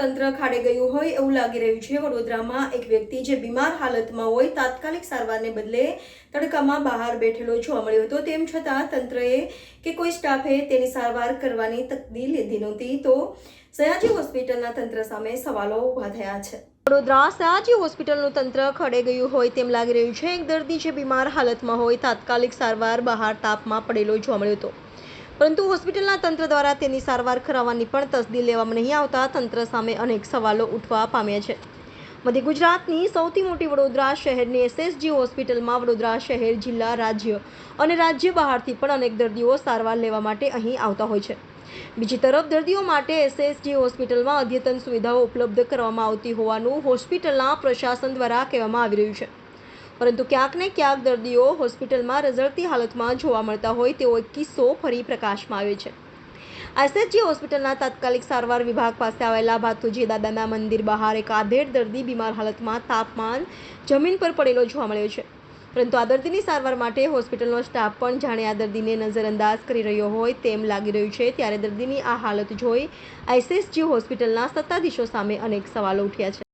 તંત્ર ખાડે ગયું હોય એવું લાગી રહ્યું છે। વડોદરામાં એક વ્યક્તિ જે બીમાર હાલતમાં હોય તાત્કાલિક સારવારને બદલે તડકામાં બહાર બેઠેલો જોવા મળ્યો હતો। તેમ છતાં તંત્રએ કે કોઈ સ્ટાફે તેની સારવાર કરવાની તકદી લીધી નહોતી, તો સયાજી હોસ્પિટલના તંત્ર સામે સવાલો ઊભા થયા છે। વડોદરા સયાજી હોસ્પિટલનું તંત્ર ખડે ગયું હોય તેમ લાગી રહ્યું છે। એક દર્દી જે બીમાર હાલતમાં હોય તાત્કાલિક સારવાર બહાર તાપમાં પડેલો જોવા મળ્યો હતો, પરંતુ હોસ્પિટલના તંત્ર દ્વારા તેની સારવાર કરાવવાની પણ તસદી લેવામાં નહીં આવતા તંત્ર સામે અનેક સવાલો ઉઠવા પામ્યા છે। મધ્ય ગુજરાતની સૌથી મોટી વડોદરા શહેરની એસએસજી હોસ્પિટલમાં વડોદરા શહેર, જિલ્લા, રાજ્ય અને રાજ્ય બહારથી પણ અનેક દર્દીઓ સારવાર લેવા માટે અહીં આવતા હોય છે। બીજી તરફ દર્દીઓ માટે એસએસજી હોસ્પિટલમાં અદ્યતન સુવિધાઓ ઉપલબ્ધ કરવામાં આવતી હોવાનું હોસ્પિટલના પ્રશાસન દ્વારા કહેવામાં આવી રહ્યું છે, પરંતુ ક્યાંક ને ક્યાંક દર્દીઓ હોસ્પિટલમાં રઝળતી હાલતમાં જોવા મળતા હોય તેવો એક કિસ્સો ફરી પ્રકાશમાં આવ્યો છે। એસએસજી હોસ્પિટલના તાત્કાલિક સારવાર વિભાગ પાસે આવેલા ભાથુજી દાદાના મંદિર બહાર એક આધેડ દર્દી બીમાર હાલતમાં તાપમાન જમીન પર પડેલો જોવા મળ્યો છે, પરંતુ આ દર્દીની સારવાર માટે હોસ્પિટલનો સ્ટાફ પણ જાણે આ દર્દીને નજરઅંદાજ કરી રહ્યો હોય તેમ લાગી રહ્યું છે। ત્યારે દર્દીની આ હાલત જોઈ એસએસજી હોસ્પિટલના સત્તાધીશો સામે અનેક સવાલો ઉઠ્યા છે।